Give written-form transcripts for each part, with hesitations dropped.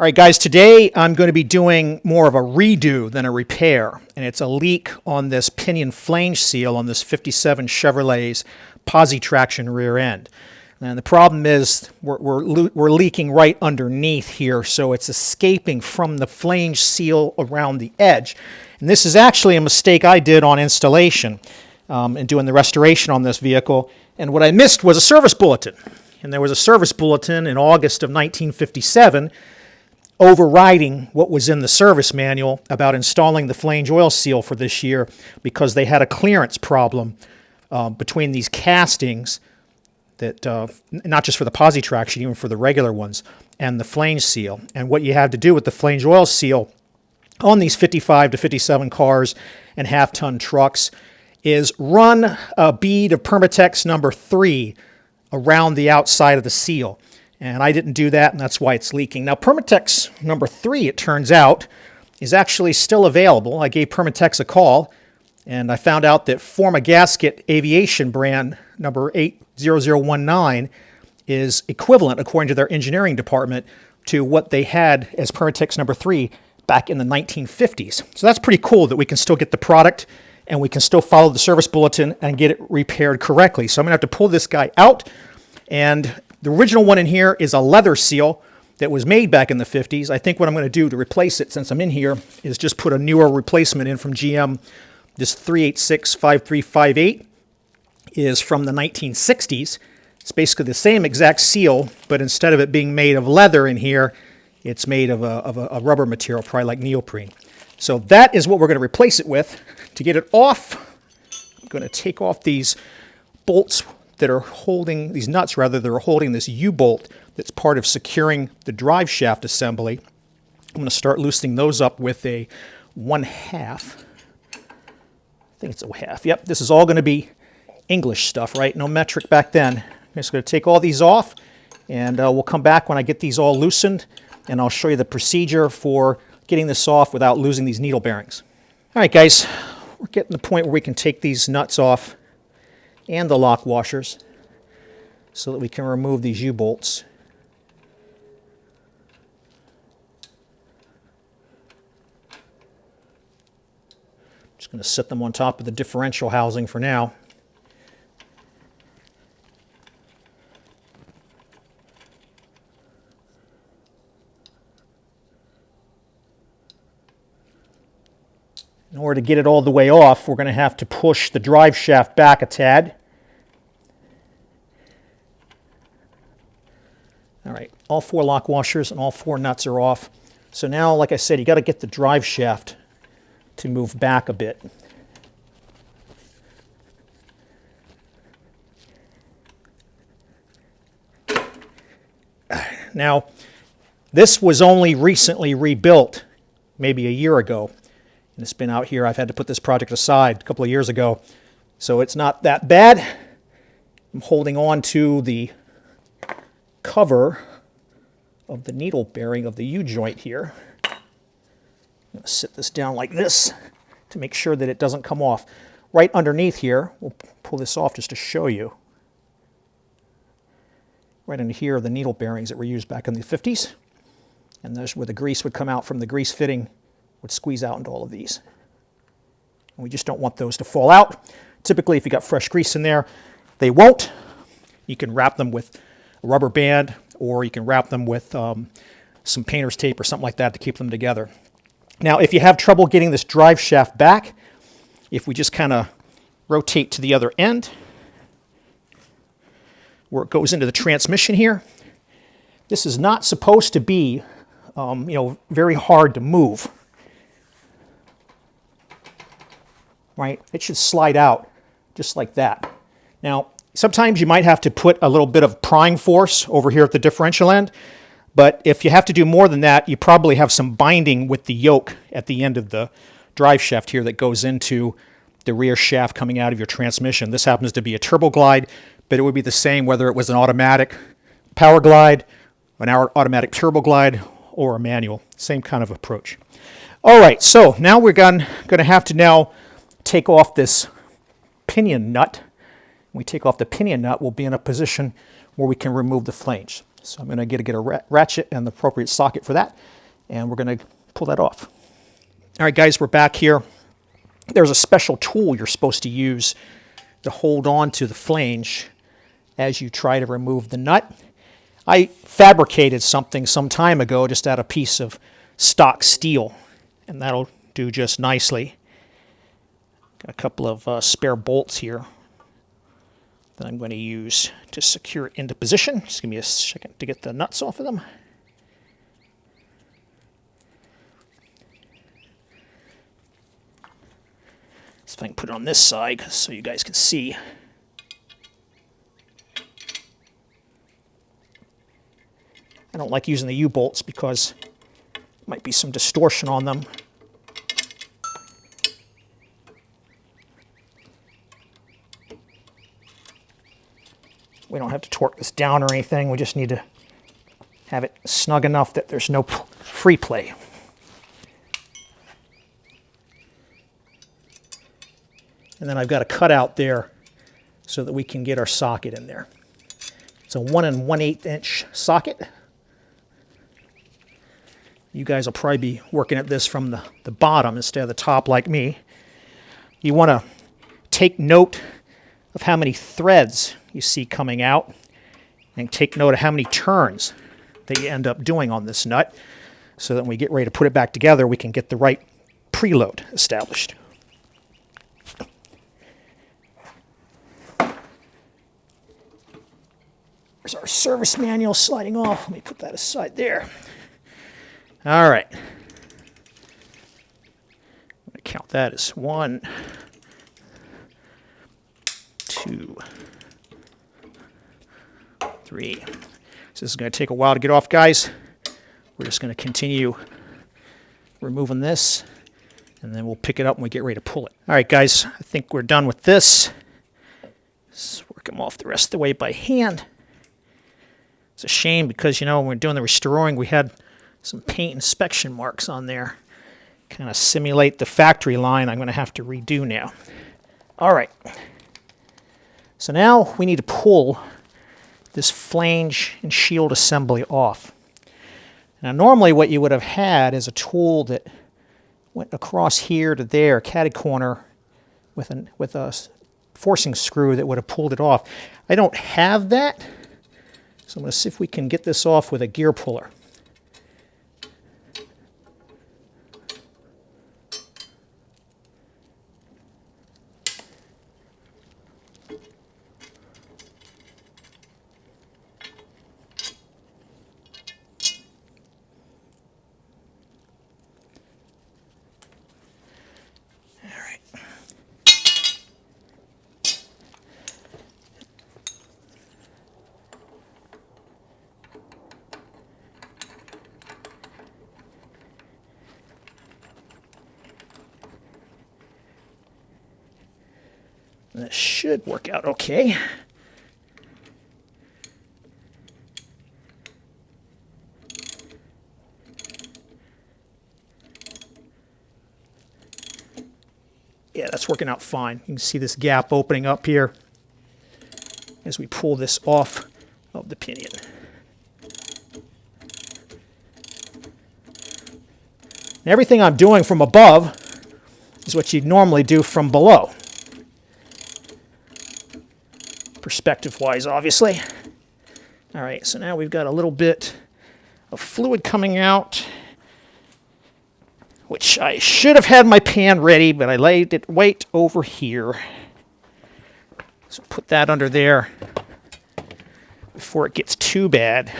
All right, guys, today I'm going to be doing more of a redo than a repair, and it's a leak on this Pinion Flange seal on this 57 Chevrolet's positraction rear end. And the problem is we're leaking right underneath here, so it's escaping from the flange seal around the edge. And this is actually a mistake I did on installation in doing the restoration on this vehicle. And what I missed was a service bulletin. And there was a service bulletin in August of 1957 overriding what was in the service manual about installing the flange oil seal for this year because they had a clearance problem between these castings that not just for the positraction, even for the regular ones, and the flange seal. And what you have to do with the flange oil seal on these 55 to 57 cars and half-ton trucks is run a bead of Permatex number 3 around the outside of the seal. And I didn't do that, and that's why it's leaking. Now, Permatex number 3, it turns out, is actually still available. I gave Permatex a call, and I found out that Forma Gasket Aviation brand number 80019 is equivalent, according to their engineering department, to what they had as Permatex number 3 back in the 1950s. So that's pretty cool that we can still get the product, and we can still follow the service bulletin and get it repaired correctly. So I'm going to have to pull this guy out, and the original one in here is a leather seal that was made back in the 50s. I think what I'm going to do to replace it, since I'm in here, is just put a newer replacement in from GM. This 3865358 is from the 1960s. It's basically the same exact seal, but instead of it being made of leather in here, it's made of a rubber material, probably like neoprene. So that is what we're going to replace it with. To get it off, I'm going to take off these bolts that are holding, these nuts rather, that are holding this U-bolt that's part of securing the drive shaft assembly. I'm going to start loosening those up with a 1/2. I think it's a 1/2. Yep, this is all going to be English stuff, right? No metric back then. I'm just going to take all these off, and we'll come back when I get these all loosened, and I'll show you the procedure for getting this off without losing these needle bearings. All right, guys, we're getting to the point where we can take these nuts off and the lock washers so that we can remove these U-bolts. Just going to set them on top of the differential housing for now. In order to get it all the way off, we're going to have to push the drive shaft back a tad. All right, all 4 lock washers and all 4 nuts are off. So now, like I said, you got to get the drive shaft to move back a bit. Now, this was only recently rebuilt, maybe a year ago. And it's been out here. I've had to put this project aside a couple of years ago, so it's not that bad. I'm holding on to the cover of the needle bearing of the U-joint here. I'm going to sit this down like this to make sure that it doesn't come off. Right underneath here, we'll pull this off just to show you. Right under here are the needle bearings that were used back in the 50s. And there's where the grease would come out from the grease fitting, would squeeze out into all of these. And we just don't want those to fall out. Typically, if you got fresh grease in there, they won't. You can wrap them with a rubber band, or you can wrap them with some painter's tape or something like that to keep them together. Now, if you have trouble getting this drive shaft back, if we just kind of rotate to the other end, where it goes into the transmission here, this is not supposed to be very hard to move. Right? It should slide out just like that. Now, sometimes you might have to put a little bit of prying force over here at the differential end, but if you have to do more than that, you probably have some binding with the yoke at the end of the drive shaft here that goes into the rear shaft coming out of your transmission. This happens to be a turbo glide, but it would be the same whether it was an automatic power glide, an automatic turbo glide, or a manual. Same kind of approach. All right, so now we're going to have to now take off this pinion nut. When we take off the pinion nut, we'll be in a position where we can remove the flange. So I'm going to get a ratchet and the appropriate socket for that, and we're going to pull that off. All right, guys, we're back here. There's a special tool you're supposed to use to hold on to the flange as you try to remove the nut. I fabricated something some time ago just out of a piece of stock steel, and that'll do just nicely. Got a couple of spare bolts here that I'm going to use to secure it into position. Just give me a second to get the nuts off of them. So if I can put it on this side so you guys can see. I don't like using the U-bolts because there might be some distortion on them. We don't have to torque this down or anything. We just need to have it snug enough that there's no free play. And then I've got a cutout there so that we can get our socket in there. It's a 1 1/8 inch socket. You guys will probably be working at this from the bottom instead of the top like me. You want to take note of how many threads you see coming out, and take note of how many turns that you end up doing on this nut, so that when we get ready to put it back together, we can get the right preload established. There's our service manual sliding off. Let me put that aside there. All right. I'm going to count that as 1, 2, 3. So this is going to take a while to get off, guys. We're just going to continue removing this, and then we'll pick it up when we get ready to pull it. All right, guys, I think we're done with this. Let's work them off the rest of the way by hand. It's a shame because, you know, when we're doing the restoring, we had some paint inspection marks on there. Kind of simulate the factory line I'm going to have to redo now. All right. So now we need to pull this flange and shield assembly off. Now normally what you would have had is a tool that went across here to there, catty corner, with a forcing screw that would have pulled it off. I don't have that, so I'm going to see if we can get this off with a gear puller. That should work out okay. Yeah, that's working out fine. You can see this gap opening up here as we pull this off of the pinion. And everything I'm doing from above is what you'd normally do from below. Perspective-wise, obviously. All right, so now we've got a little bit of fluid coming out, which I should have had my pan ready, but I laid it way over here. So put that under there before it gets too bad.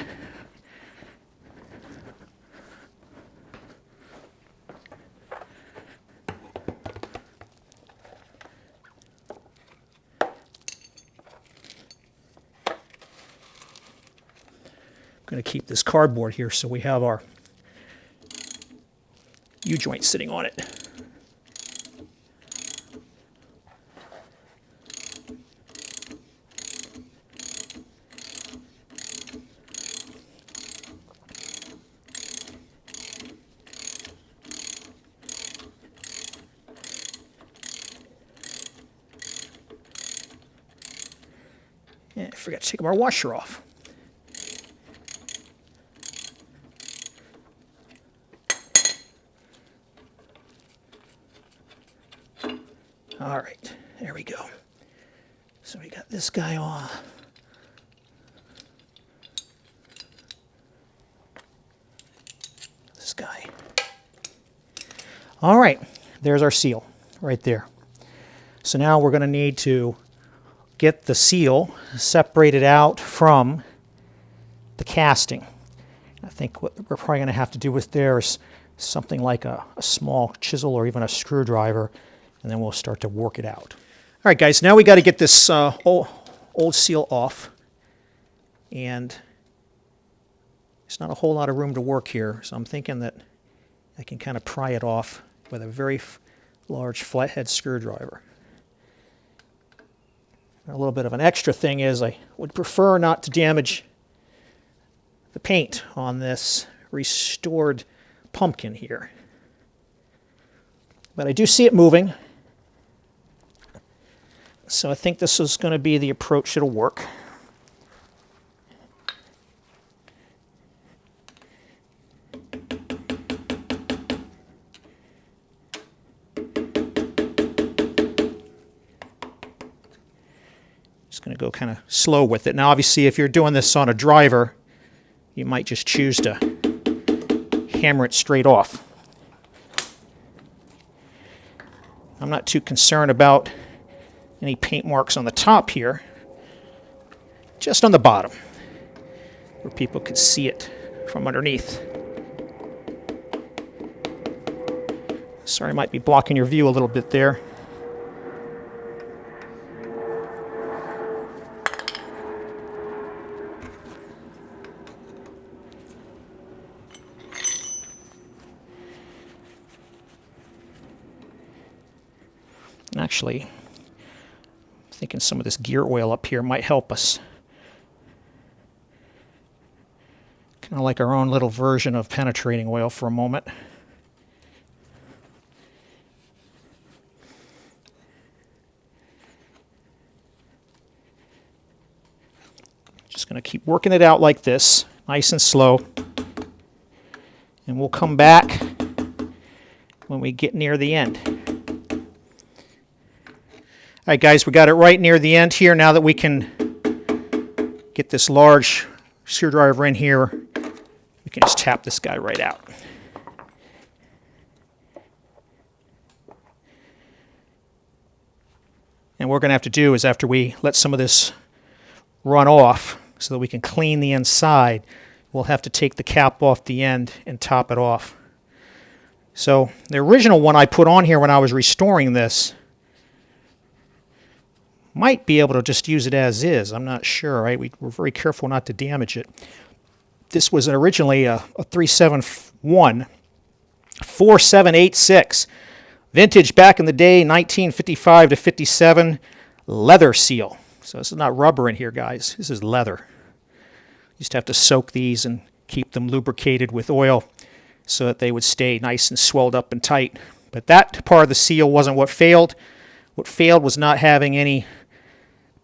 I'm going to keep this cardboard here so we have our U-joint sitting on it. And I forgot to take our washer off. All right, there we go. So we got this guy off. This guy. All right, there's our seal right there. So now we're going to need to get the seal separated out from the casting. I think what we're probably going to have to do with there is something like a small chisel or even a screwdriver, and then we'll start to work it out. All right, guys, now we got to get this old seal off, and there's not a whole lot of room to work here, so I'm thinking that I can kind of pry it off with a very large flathead screwdriver. A little bit of an extra thing is I would prefer not to damage the paint on this restored pumpkin here. But I do see it moving, so I think this is going to be the approach that'll work. Just going to go kind of slow with it. Now obviously if you're doing this on a driver, you might just choose to hammer it straight off. I'm not too concerned about any paint marks on the top here, just on the bottom, where people could see it from underneath. Sorry, I might be blocking your view a little bit there. Actually, I'm thinking some of this gear oil up here might help us. Kind of like our own little version of penetrating oil for a moment. Just going to keep working it out like this, nice and slow. And we'll come back when we get near the end. All right, guys, we got it right near the end here. Now that we can get this large screwdriver in here, we can just tap this guy right out. And what we're going to have to do is after we let some of this run off so that we can clean the inside, we'll have to take the cap off the end and top it off. So the original one I put on here when I was restoring this, might be able to just use it as is. I'm not sure, right? We're very careful not to damage it. This was originally a 371 4786. Vintage back in the day, 1955 to 57, leather seal. So this is not rubber in here, guys. This is leather. You used to have to soak these and keep them lubricated with oil so that they would stay nice and swelled up and tight. But that part of the seal wasn't what failed. What failed was not having any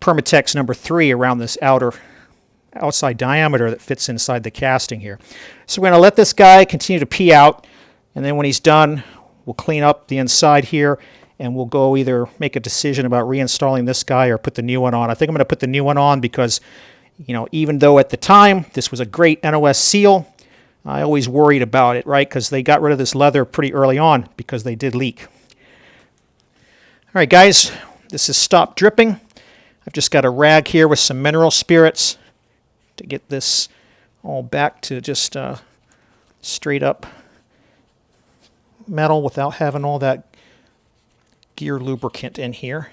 Permatex number 3 around this outside diameter that fits inside the casting here. So we're going to let this guy continue to pee out, and then when he's done, we'll clean up the inside here, and we'll go either make a decision about reinstalling this guy or put the new one on. I think I'm going to put the new one on because, you know, even though at the time this was a great NOS seal, I always worried about it, right? Because they got rid of this leather pretty early on because they did leak. All right, guys, this has stopped dripping. I've just got a rag here with some mineral spirits to get this all back to just straight up metal without having all that gear lubricant in here,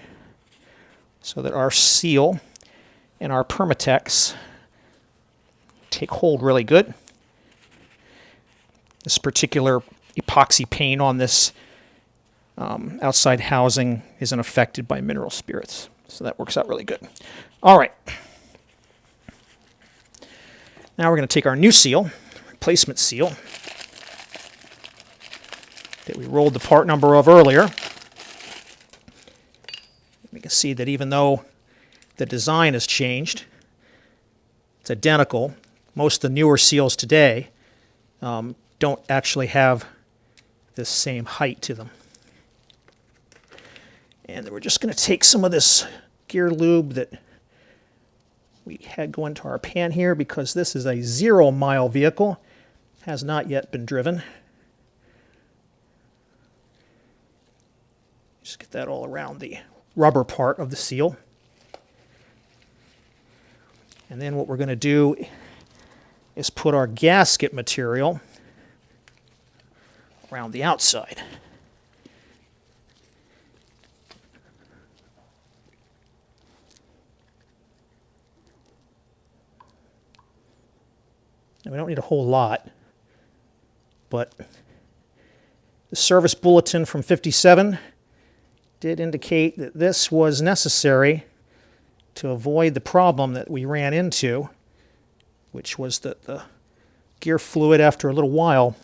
so that our seal and our Permatex take hold really good. This particular epoxy paint on this outside housing isn't affected by mineral spirits, so that works out really good. All right. Now we're going to take our new seal, replacement seal, that we rolled the part number of earlier. We can see that even though the design has changed, it's identical. Most of the newer seals today don't actually have the same height to them. And then we're just going to take some of this gear lube that we had go into our pan here, because this is a 0-mile vehicle, has not yet been driven. Just get that all around the rubber part of the seal. And then what we're going to do is put our gasket material around the outside. Now, we don't need a whole lot, but the service bulletin from '57 did indicate that this was necessary to avoid the problem that we ran into, which was that the gear fluid, after a little while,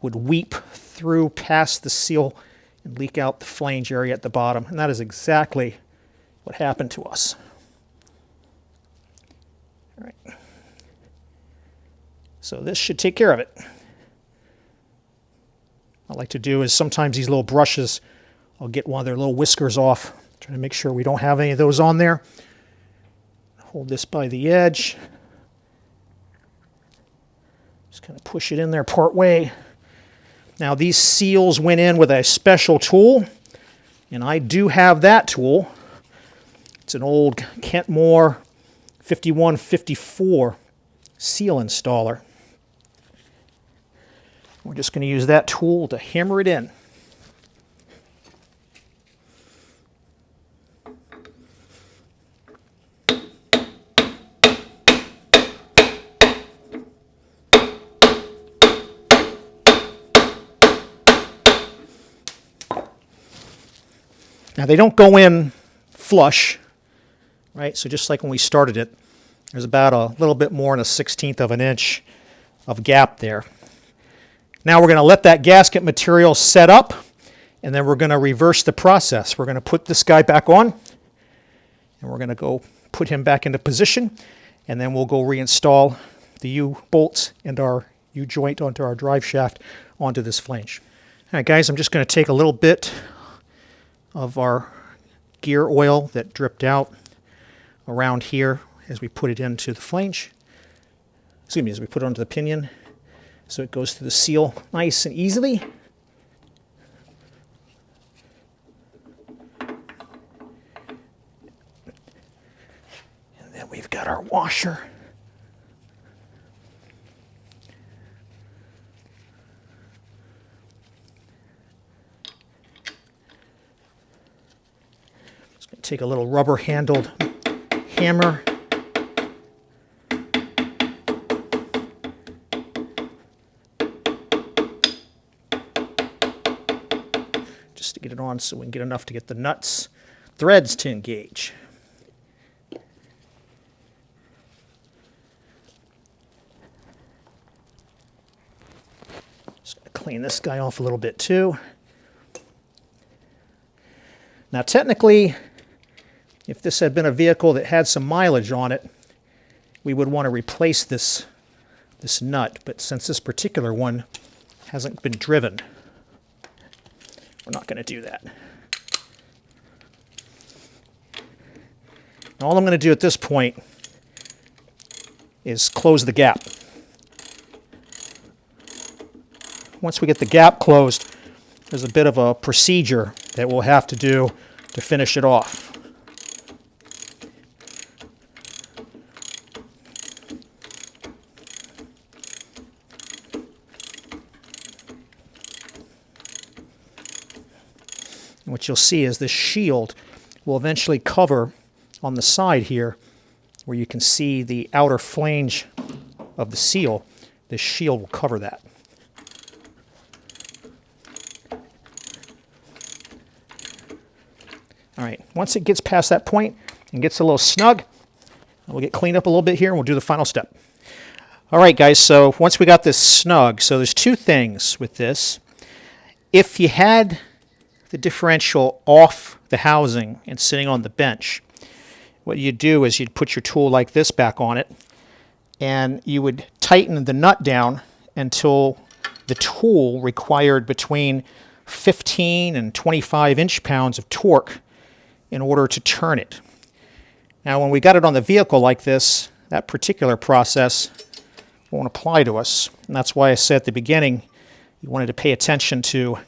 would weep through past the seal and leak out the flange area at the bottom. And that is exactly what happened to us. All right. So this should take care of it. What I like to do is sometimes these little brushes, I'll get one of their little whiskers off, trying to make sure we don't have any of those on there. Hold this by the edge. Just kind of push it in there part way. Now these seals went in with a special tool, and I do have that tool. It's an old Kentmore 5154 seal installer. We're just going to use that tool to hammer it in. Now they don't go in flush, right? So just like when we started it, there's about a little bit more than a 1/16 of an inch of gap there. Now we're going to let that gasket material set up, and then we're going to reverse the process. We're going to put this guy back on, and we're going to go put him back into position, and then we'll go reinstall the U-bolts and our U-joint onto our drive shaft onto this flange. All right, guys, I'm just going to take a little bit of our gear oil that dripped out around here as we put it into the flange. Excuse me, as we put it onto the pinion, so it goes through the seal nice and easily. And then we've got our washer. Just going to take a little rubber-handled hammer. Just to get it on so we can get enough to get the nuts, threads to engage. Just going to clean this guy off a little bit too. Now technically, if this had been a vehicle that had some mileage on it, we would want to replace this nut. But since this particular one hasn't been driven, we're not going to do that. Now, all I'm going to do at this point is close the gap. Once we get the gap closed, there's a bit of a procedure that we'll have to do to finish it off. What you'll see is this shield will eventually cover on the side here, where you can see the outer flange of the seal. This shield will cover that. All right, once it gets past that point and gets a little snug, we'll get cleaned up a little bit here and we'll do the final step. All right, guys, so once we got this snug, so there's two things with this. If you had the differential off the housing and sitting on the bench, what you'd do is you'd put your tool like this back on it, and you would tighten the nut down until the tool required between 15 and 25 inch-pounds of torque in order to turn it. Now, when we got it on the vehicle like this, that particular process won't apply to us. And that's why I said at the beginning, you wanted to pay attention to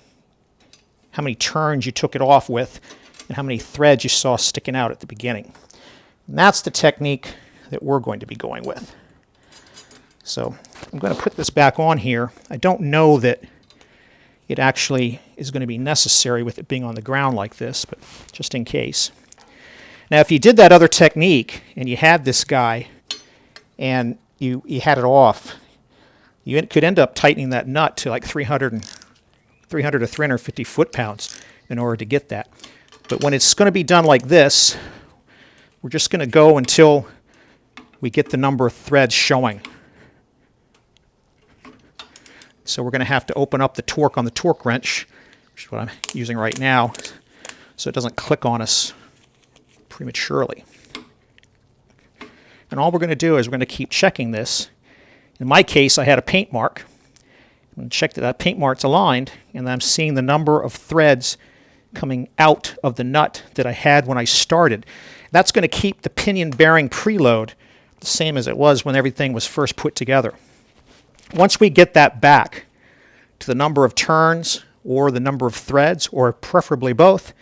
how many turns you took it off with and how many threads you saw sticking out at the beginning. And that's the technique that we're going to be going with. So I'm going to put this back on here. I don't know that it actually is going to be necessary with it being on the ground like this, but just in case. Now, if you did that other technique and you had this guy and you had it off, you could end up tightening that nut to like 300 to 350 foot-pounds in order to get that. But when it's going to be done like this, we're just going to go until we get the number of threads showing. So we're going to have to open up the torque on the torque wrench, which is what I'm using right now, so it doesn't click on us prematurely. And all we're going to do is we're going to keep checking this. In my case, I had a paint mark. I'm going to check that that paint mark's aligned, and I'm seeing the number of threads coming out of the nut that I had when I started. That's going to keep the pinion bearing preload the same as it was when everything was first put together. Once we get that back to the number of turns or the number of threads, or preferably both,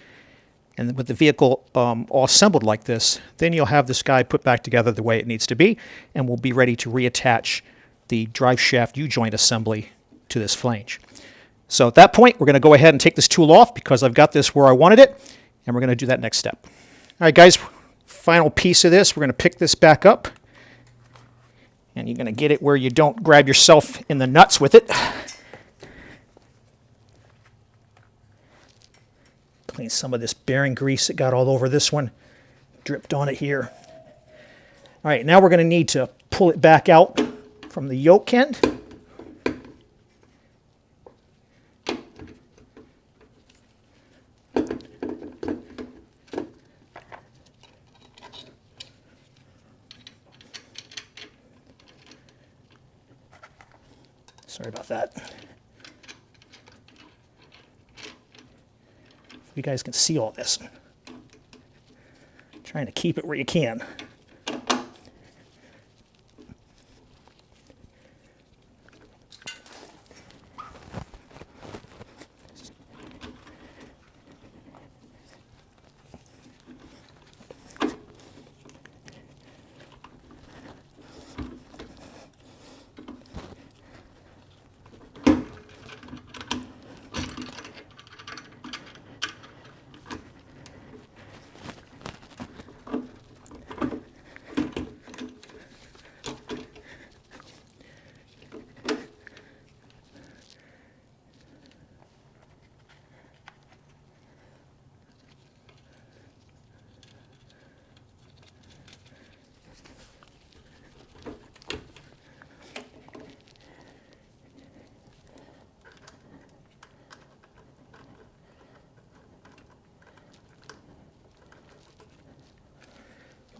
and with the vehicle all assembled like this, then you'll have this guy put back together the way it needs to be, and we'll be ready to reattach the drive shaft U-joint assembly to this flange. So at that point, we're going to go ahead and take this tool off because I've got this where I wanted it, and we're going to do that next step. All right, guys, final piece of this, we're going to pick this back up, and you're going to get it where you don't grab yourself in the nuts with it. Clean some of this bearing grease that got all over this one, dripped on it here. All right, now we're going to need to pull it back out from the yoke end. Sorry about that. You guys can see all this. Trying to keep it where you can.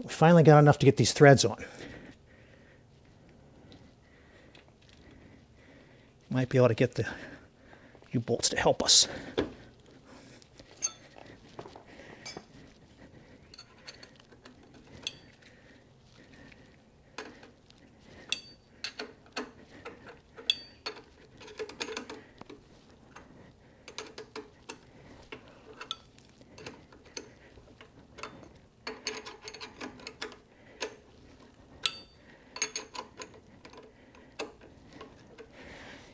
We finally got enough to get these threads on. Might be able to get the U-bolts to help us.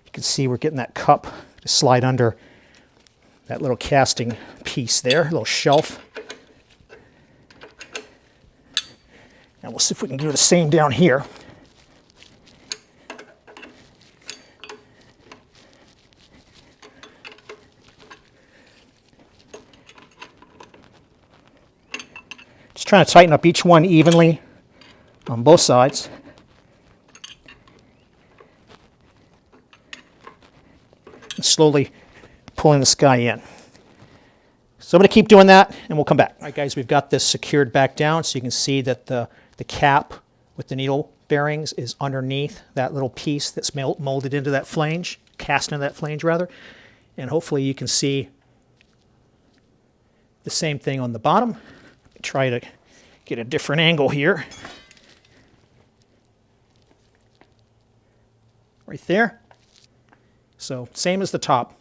You can see we're getting that cup to slide under that little casting piece there, little shelf. And we'll see if we can do the same down here. Just trying to tighten up each one evenly on both sides. And slowly pulling this guy in. So I'm going to keep doing that, and we'll come back. All right, guys, we've got this secured back down, so you can see that the cap with the needle bearings is underneath that little piece that's molded into that flange, cast into that flange, rather. And hopefully you can see the same thing on the bottom. Try to get a different angle here. Right there. So same as the top.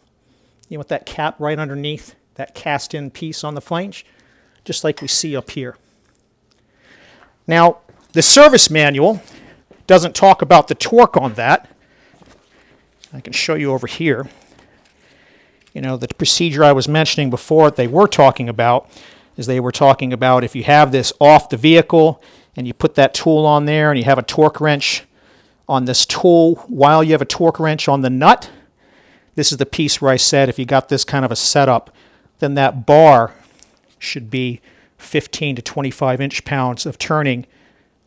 You know, with that cap right underneath that cast-in piece on the flange, just like we see up here. Now, the service manual doesn't talk about the torque on that. I can show you over here. You know, the procedure I was mentioning before they were talking about is they were talking about if you have this off the vehicle and you put that tool on there and you have a torque wrench on this tool while you have a torque wrench on the nut. This is the piece where I said if you got this kind of a setup, then that bar should be 15 to 25 inch-pounds of turning,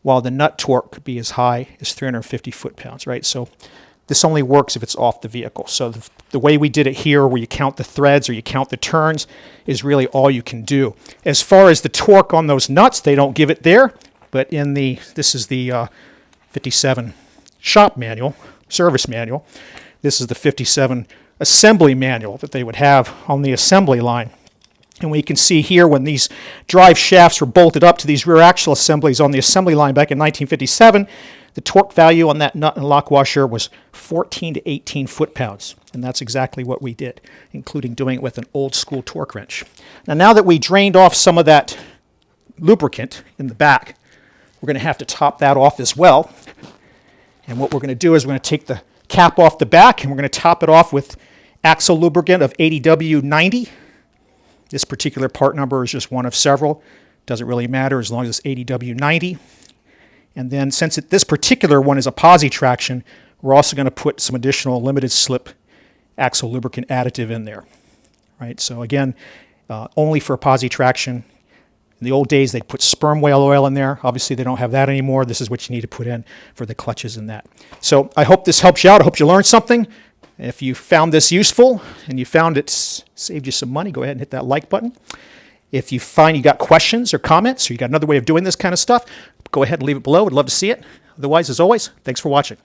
while the nut torque could be as high as 350 foot-pounds, right? So this only works if it's off the vehicle. So the way we did it here, where you count the threads or you count the turns, is really all you can do. As far as the torque on those nuts, they don't give it there, but in the, this is the 57 shop manual, service manual. This is the 57 assembly manual that they would have on the assembly line. And we can see here when these drive shafts were bolted up to these rear axle assemblies on the assembly line back in 1957, the torque value on that nut and lock washer was 14 to 18 foot-pounds. And that's exactly what we did, including doing it with an old school torque wrench. Now that we drained off some of that lubricant in the back, we're going to have to top that off as well. And what we're going to do is we're going to take the cap off the back and we're going to top it off with axle lubricant of 80W90. This particular part number is just one of several. Doesn't really matter as long as it's 80W90. And then since this particular one is a positraction, we're also going to put some additional limited slip axle lubricant additive in there. Right? So again, only for a positraction. In the old days, they'd put sperm whale oil in there. Obviously, they don't have that anymore. This is what you need to put in for the clutches and that. So I hope this helps you out. I hope you learned something. If you found this useful and you found it saved you some money, go ahead and hit that like button. If you find you got questions or comments or you got another way of doing this kind of stuff, go ahead and leave it below. I'd love to see it. Otherwise, as always, thanks for watching.